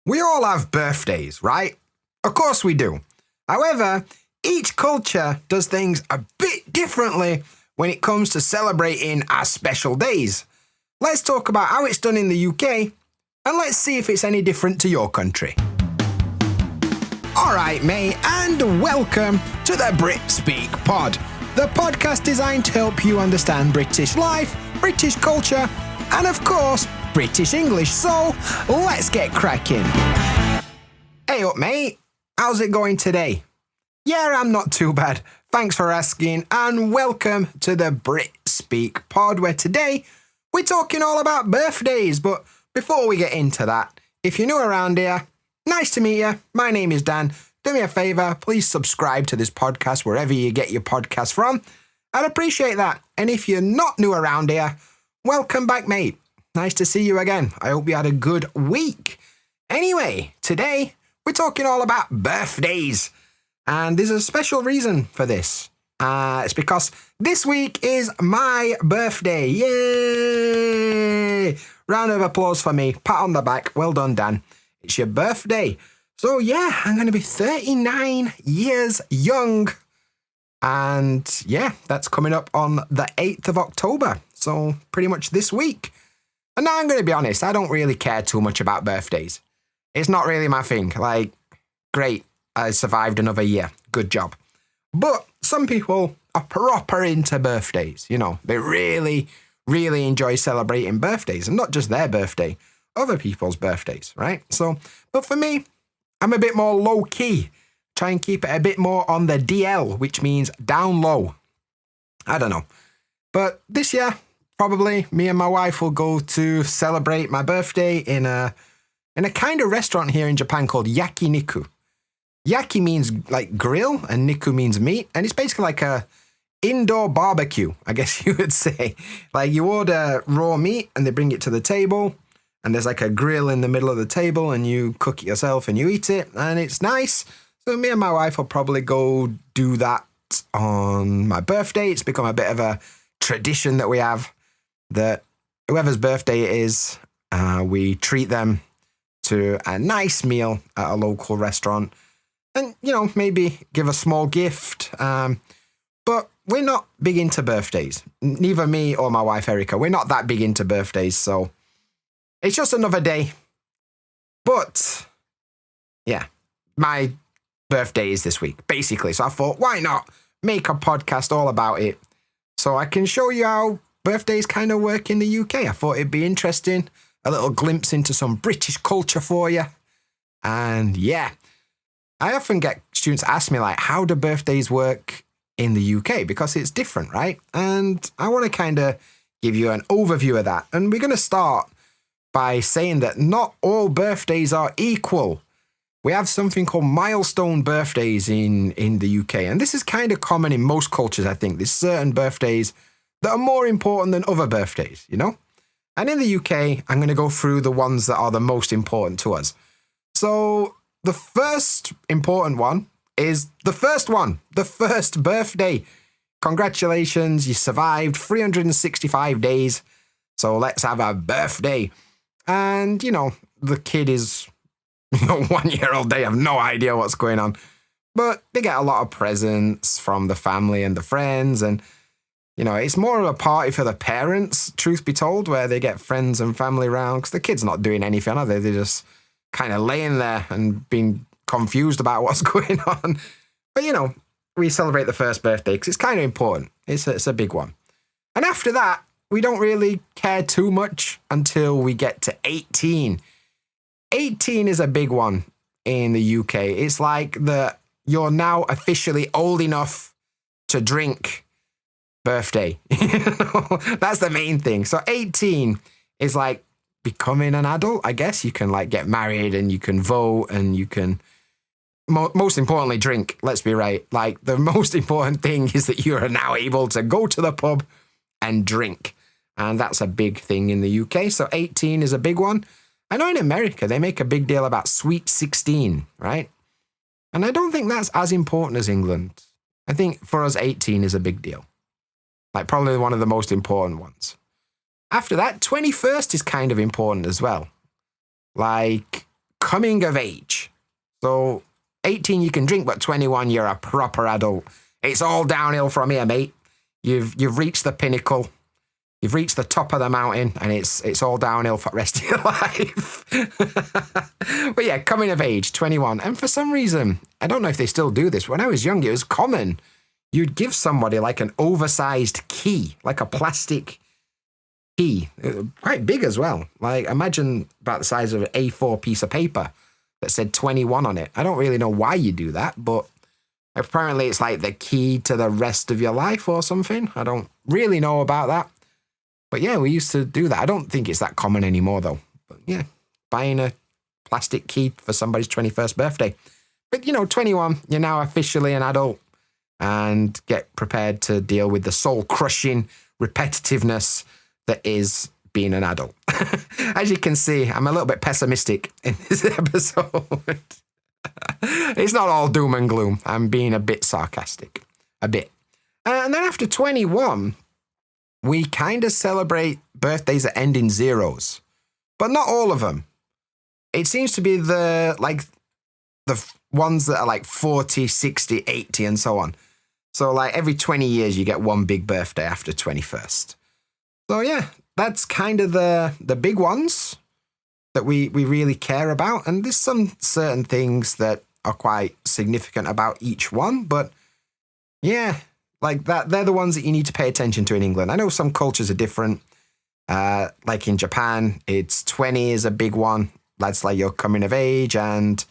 We all have birthdays, right? Of course we do. However, each culture does things a bit differently when it comes to celebrating our special days. Let's talk about how it's done in the UK, and let's see if it's any different to your country. Alright, mate, and welcome to the BritSpeakPod, the podcast designed to help you understand British life, British culture, and of course, British English. So, let's get cracking. Hey up, mate. How's it going today? Yeah, I'm not too bad. Thanks for asking, and welcome to the BritSpeakPod, where today we're talking all about birthdays. But before we get into that, if you're new around here, nice to meet you. My name is Dan. Do me a favour, please subscribe to this podcast wherever you get your podcast from. I'd appreciate that. And if you're not new around here, welcome back, mate. Nice to see you again. I hope you had a good week. Anyway, today we're talking all about birthdays. And there's a special reason for this. It's because this week is my birthday. Yay! Round of applause for me. Pat on the back. Well done, Dan. It's your birthday. So yeah, I'm going to be 39 years young. And yeah, that's coming up on the 8th of October. So pretty much this week. And now I'm going to be honest, I don't really care too much about birthdays. It's not really my thing. Like, great, I survived another year. Good job. But some people are proper into birthdays. You know, they really, really enjoy celebrating birthdays. And not just their birthday, other people's birthdays, right? So, but for me, I'm a bit more low-key. Try and keep it a bit more on the DL, which means down low. I don't know. But this year, probably me and my wife will go to celebrate my birthday in a kind of restaurant here in Japan called yakiniku. Yaki means like grill and niku means meat. And it's basically like a indoor barbecue, I guess you would say. Like you order raw meat and they bring it to the table. And there's like a grill in the middle of the table and you cook it yourself and you eat it. And it's nice. So me and my wife will probably go do that on my birthday. It's become a bit of a tradition that we have, that whoever's birthday it is, we treat them to a nice meal at a local restaurant and, you know, maybe give a small gift. But we're not big into birthdays. Neither me or my wife, Erica. We're not that big into birthdays. So it's just another day. But yeah, my birthday is this week, basically. So I thought, why not make a podcast all about it so I can show you how birthdays kind of work in the UK. I thought it'd be interesting, a little glimpse into some British culture for you. And yeah, I often get students ask me, like, how do birthdays work in the UK? Because it's different, right? And I want to kind of give you an overview of that. And we're going to start by saying that not all birthdays are equal. We have something called milestone birthdays in the UK. And this is kind of common in most cultures, I think. There's certain birthdays that are more important than other birthdays, you know? And in the UK, I'm going to go through the ones that are the most important to us. So the first important one is the first one, the first birthday. Congratulations, you survived 365 days. So let's have a birthday. And, you know, the kid is 1 year old. They have no idea what's going on. But they get a lot of presents from the family and the friends. And, you know, it's more of a party for the parents, truth be told, where they get friends and family around. Because the kid's not doing anything, are they? They're just kind of laying there and being confused about what's going on. But, you know, we celebrate the first birthday because it's kind of important. It's a big one. And after that, we don't really care too much until we get to 18. 18 is a big one in the UK. It's like you're now officially old enough to drink birthday. That's the main thing. So 18 is like becoming an adult, I guess. You can like get married and you can vote and you can, most importantly, drink. Let's be right. Like the most important thing is that you are now able to go to the pub and drink. And that's a big thing in the UK. So 18 is a big one. I know in America, they make a big deal about Sweet 16, right? And I don't think that's as important as England. I think for us, 18 is a big deal. Like probably one of the most important ones. After that, 21st is kind of important as well. Like coming of age. So 18 you can drink, but 21 you're a proper adult. It's all downhill from here, mate. You've reached the pinnacle. You've reached the top of the mountain, and it's all downhill for the rest of your life. But yeah, coming of age, 21. And for some reason, I don't know if they still do this. When I was young, it was common. You'd give somebody like an oversized key, like a plastic key, quite big as well. Like imagine about the size of an A4 piece of paper that said 21 on it. I don't really know why you do that, but apparently it's like the key to the rest of your life or something. I don't really know about that. But yeah, we used to do that. I don't think it's that common anymore, though. But yeah, buying a plastic key for somebody's 21st birthday. But, 21, you're now officially an adult and get prepared to deal with the soul-crushing repetitiveness that is being an adult. As you can see, I'm a little bit pessimistic in this episode. It's not all doom and gloom. I'm being a bit sarcastic. A bit. And then after 21... we kind of celebrate birthdays that end in zeros, but not all of them. It seems to be the ones that are like 40, 60, 80, and so on. So like every 20 years, you get one big birthday after 21st. So yeah, that's kind of the big ones that we really care about. And there's some certain things that are quite significant about each one, but yeah, like that, they're the ones that you need to pay attention to in England. I know some cultures are different. Like in Japan, it's 20 is a big one. That's like your coming of age. And,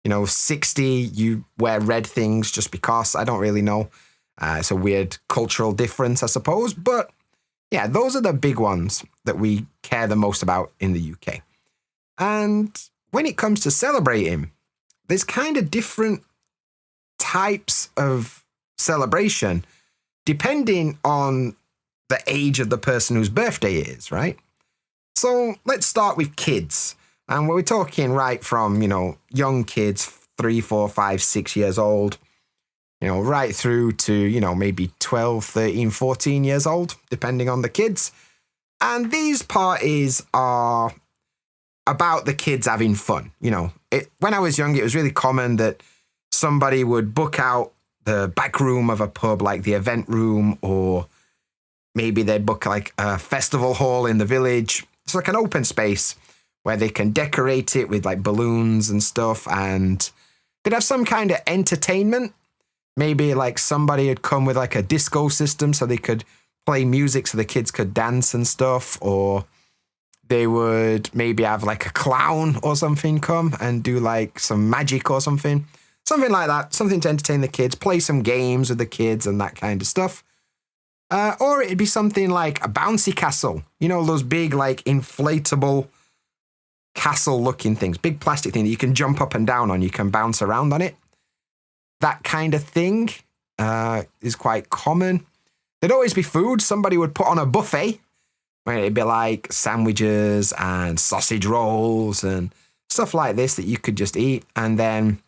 60, you wear red things just because. I don't really know. It's a weird cultural difference, I suppose. But yeah, those are the big ones that we care the most about in the UK. And when it comes to celebrating, there's kind of different types of celebration depending on the age of the person whose birthday it is, right? So let's start with kids. And we're talking right from, young kids, 3, 4, 5, 6 years old, right through to, maybe 12, 13, 14 years old, depending on the kids. And these parties are about the kids having fun. When I was young, it was really common that somebody would book out the back room of a pub, like the event room, or maybe they'd book like a festival hall in the village. It's like an open space where they can decorate it with like balloons and stuff, and they'd have some kind of entertainment. Maybe like somebody had come with like a disco system so they could play music so the kids could dance and stuff, or they would maybe have like a clown or something come and do like some magic or something. Something like that, something to entertain the kids, play some games with the kids and that kind of stuff. Or it'd be something like a bouncy castle. Those big like inflatable castle-looking things, big plastic thing that you can jump up and down on, you can bounce around on it. That kind of thing is quite common. There'd always be food. Somebody would put on a buffet where it'd be like sandwiches and sausage rolls and stuff like this that you could just eat. And then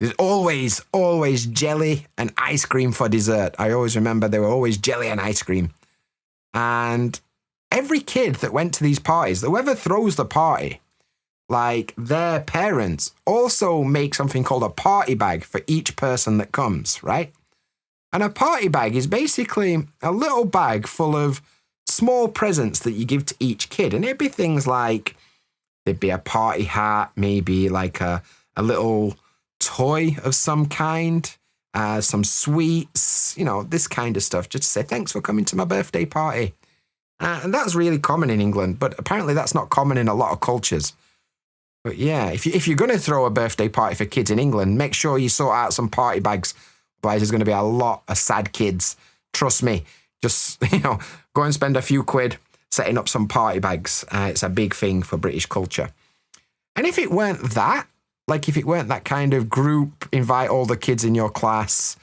there's always jelly and ice cream for dessert. I always remember there were always jelly and ice cream. And every kid that went to these parties, whoever throws the party, like their parents also make something called a party bag for each person that comes, right? And a party bag is basically a little bag full of small presents that you give to each kid. And it'd be things like, there'd be a party hat, maybe like a little toy of some kind, some sweets, this kind of stuff, just to say thanks for coming to my birthday party. And that's really common in England, but apparently that's not common in a lot of cultures. But yeah, if you're going to throw a birthday party for kids in England, make sure you sort out some party bags. Otherwise, there's going to be a lot of sad kids. Trust me. Just, go and spend a few quid setting up some party bags. It's a big thing for British culture. And if it weren't that, like if it weren't that kind of group, invite all the kids in your class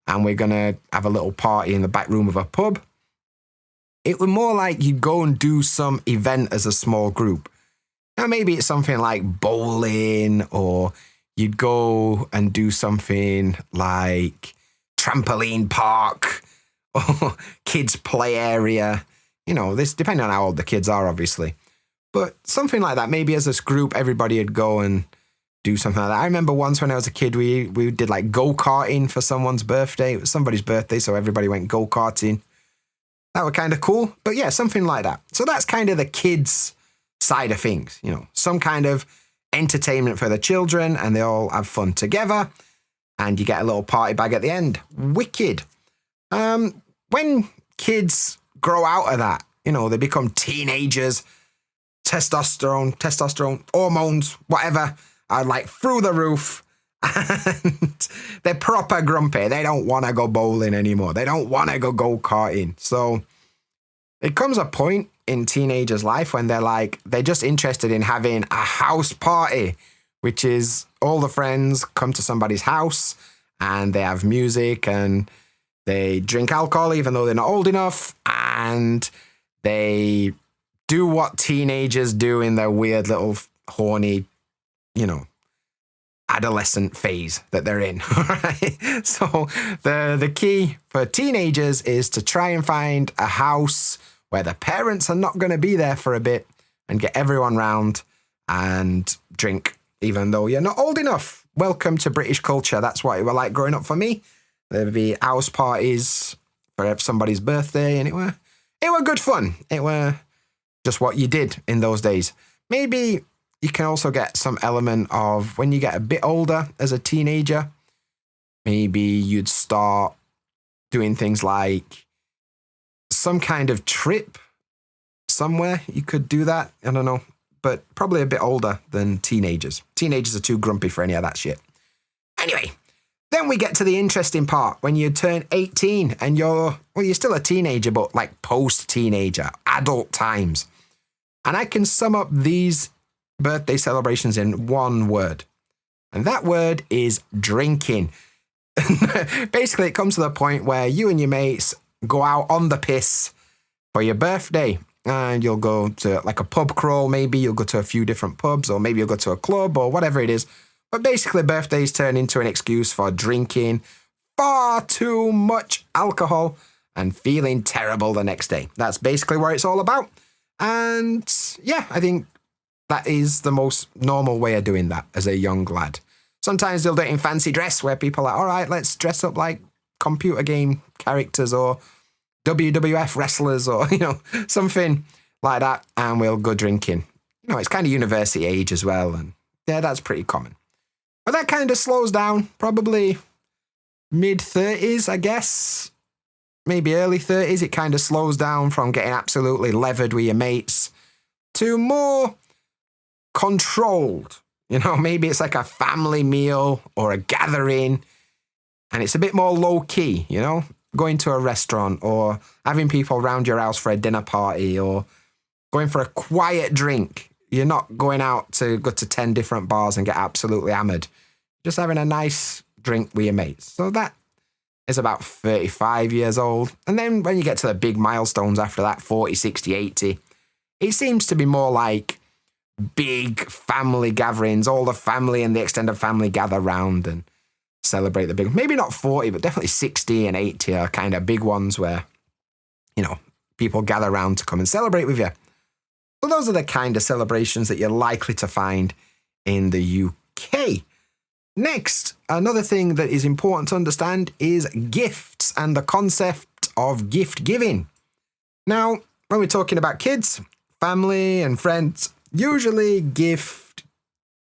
and we're going to have a little party in the back room of a pub, it was more like you'd go and do some event as a small group. Now, maybe it's something like bowling, or you'd go and do something like trampoline park or kids play area. This depending on how old the kids are, obviously. But something like that. Maybe as this group, everybody would go and do something like that. I remember once when I was a kid, we did like go-karting for someone's birthday. It was somebody's birthday, so everybody went go-karting. That was kind of cool. But yeah, something like that. So that's kind of the kids' side of things. You know, some kind of entertainment for the children, and they all have fun together. And you get a little party bag at the end. Wicked. When kids grow out of that, you know, they become teenagers, testosterone, hormones, whatever, are like through the roof, and they're proper grumpy. They don't want to go bowling anymore. They don't want to go go-karting. So it comes a point in teenagers' life when they're just interested in having a house party, which is all the friends come to somebody's house and they have music and they drink alcohol even though they're not old enough, and they do what teenagers do in their weird little horny, you know, adolescent phase that they're in. Right? So the key for teenagers is to try and find a house where the parents are not going to be there for a bit and get everyone round and drink, even though you're not old enough. Welcome to British culture. That's what it was like growing up for me. There'd be house parties for somebody's birthday, and it were good fun. It were just what you did in those days. Maybe you can also get some element of when you get a bit older as a teenager, maybe you'd start doing things like some kind of trip somewhere. You could do that. I don't know, but probably a bit older than teenagers. Teenagers are too grumpy for any of that shit. Anyway, then we get to the interesting part when you turn 18 and you're still a teenager, but like post-teenager, adult times. And I can sum up these birthday celebrations in one word. And that word is drinking. Basically, it comes to the point where you and your mates go out on the piss for your birthday. And you'll go to like a pub crawl, maybe. You'll go to a few different pubs, or maybe you'll go to a club or whatever it is. But basically, birthdays turn into an excuse for drinking far too much alcohol and feeling terrible the next day. That's basically what it's all about. And yeah, I think that is the most normal way of doing that as a young lad. Sometimes they'll do it in fancy dress where people are like, all right, let's dress up like computer game characters or WWF wrestlers or, you know, something like that. And we'll go drinking. You know, it's kind of university age as well. And yeah, that's pretty common. But that kind of slows down, probably mid-30s, I guess. Maybe early 30s, it kind of slows down from getting absolutely levered with your mates to more controlled. You know, maybe it's like a family meal or a gathering, and it's a bit more low-key, you know, going to a restaurant or having people around your house for a dinner party or going for a quiet drink. You're not going out to go to 10 different bars and get absolutely hammered. Just having a nice drink with your mates. So that is about 35 years old. And then when you get to the big milestones after that, 40, 60, 80, it seems to be more like big family gatherings. All the family and the extended family gather round and celebrate the big, maybe not 40, but definitely 60 and 80 are kind of big ones where, you know, people gather around to come and celebrate with you. So those are the kind of celebrations that you're likely to find in the UK. Next, another thing that is important to understand is gifts and the concept of gift giving. Now, when we're talking about kids, family and friends usually gift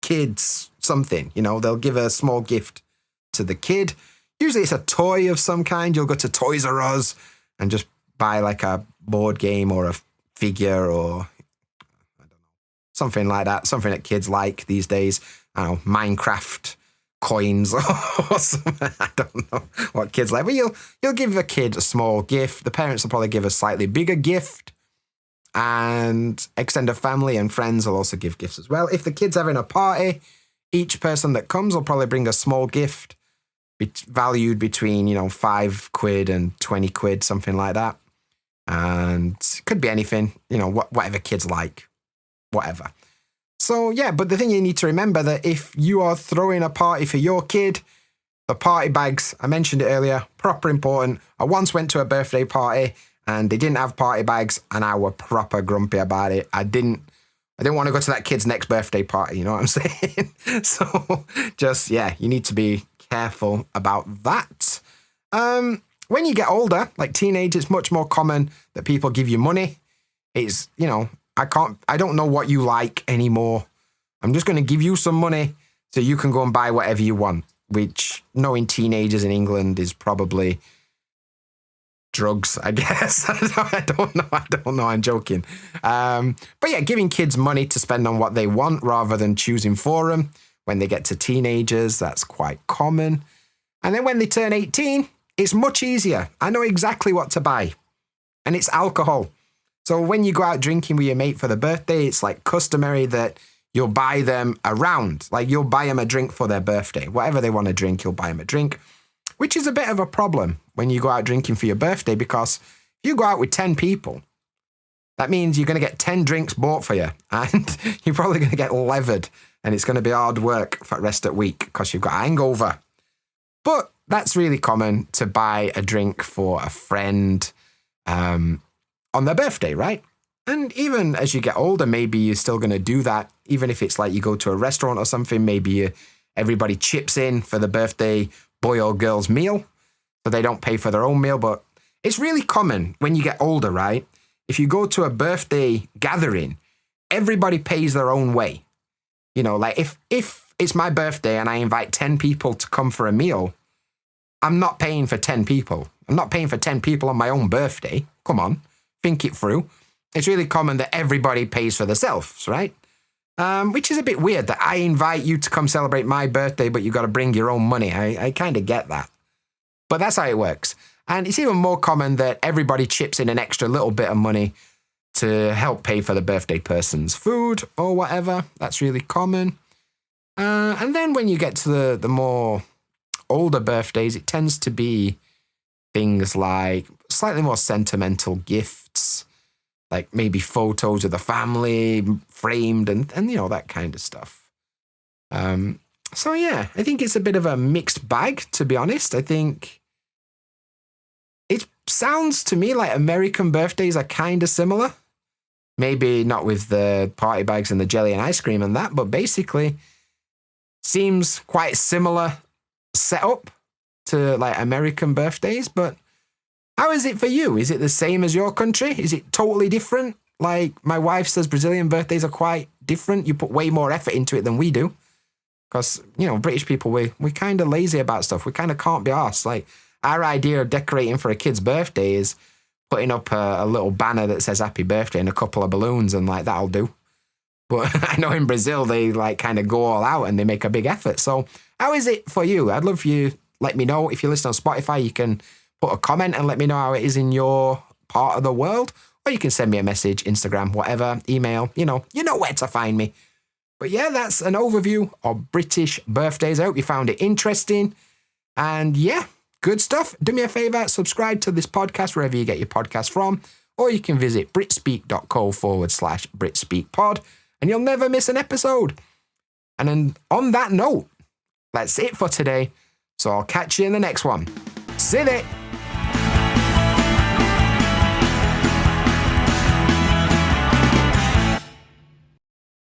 kids something. You know, they'll give a small gift to the kid. Usually it's a toy of some kind. You'll go to Toys R Us and just buy like a board game or a figure or I don't know, something like that. Something that kids like these days. I don't know, Minecraft coins or something. I don't know what kids like. But you'll give a kid a small gift. The parents will probably give a slightly bigger gift. And extended family and friends will also give gifts as well. If the kid's having a party, each person that comes will probably bring a small gift valued between, you know, £5 and £20, something like that. And it could be anything, you know, whatever kids like, whatever. So, yeah, but the thing you need to remember that if you are throwing a party for your kid, the party bags, I mentioned it earlier, proper important. I once went to a birthday party and they didn't have party bags and I were proper grumpy about it. I didn't I didn't want to go to that kid's next birthday party, you know what I'm saying? So just, yeah, you need to be careful about that. When you get older, like teenage, it's much more common that people give you money. It's, you know, I don't know what you like anymore. I'm just going to give you some money so you can go and buy whatever you want, which knowing teenagers in England is probably drugs, I guess. I don't know. I'm joking. But yeah, giving kids money to spend on what they want rather than choosing for them. When they get to teenagers, that's quite common. And then when they turn 18, it's much easier. I know exactly what to buy. And it's alcohol. So when you go out drinking with your mate for the birthday, it's like customary that you'll buy them a round. Like you'll buy them a drink for their birthday. Whatever they want to drink, you'll buy them a drink. Which is a bit of a problem when you go out drinking for your birthday, because if you go out with 10 people, that means you're going to get 10 drinks bought for you. And you're probably going to get levered. And it's going to be hard work for the rest of the week because you've got a hangover. But that's really common to buy a drink for a friend on their birthday, right? And even as you get older, maybe you're still going to do that. Even if it's like you go to a restaurant or something, maybe everybody chips in for the birthday boy or girl's meal, so they don't pay for their own meal. But it's really common when you get older, right? If you go to a birthday gathering, everybody pays their own way. You know, like if it's my birthday and I invite 10 people to come for a meal, I'm not paying for 10 people. I'm not paying for 10 people on my own birthday. Come on, think it through. It's really common that everybody pays for themselves, right? Which is a bit weird that I invite you to come celebrate my birthday, but you got to bring your own money. I kind of get that. But that's how it works. And it's even more common that everybody chips in an extra little bit of money to help pay for the birthday person's food or whatever. That's really common. And then when you get to the more older birthdays, it tends to be things like slightly more sentimental gifts, like maybe photos of the family framed and you know, that kind of stuff. So yeah, I think it's a bit of a mixed bag, to be honest. I think it sounds to me like American birthdays are kind of similar. Maybe not with the party bags and the jelly and ice cream and that, but basically seems quite similar setup to like American birthdays. But how is it for you? Is it the same as your country? Is it totally different? Like my wife says Brazilian birthdays are quite different. You put way more effort into it than we do. Because, you know, British people, we're kind of lazy about stuff. We kind of can't be arsed. Like our idea of decorating for a kid's birthday is putting up a little banner that says happy birthday and a couple of balloons and like that'll do. But I know in Brazil, they like kind of go all out and they make a big effort. So how is it for you? I'd love for you, let me know. If you listen on Spotify, you can put a comment and let me know how it is in your part of the world. Or you can send me a message, Instagram, whatever, email, you know where to find me. But yeah, that's an overview of British birthdays. I hope you found it interesting. And yeah, good stuff. Do me a favor, subscribe to this podcast wherever you get your podcast from. Or you can visit britspeak.co/BritSpeakPod. And you'll never miss an episode. And then on that note, that's it for today. So I'll catch you in the next one. See you.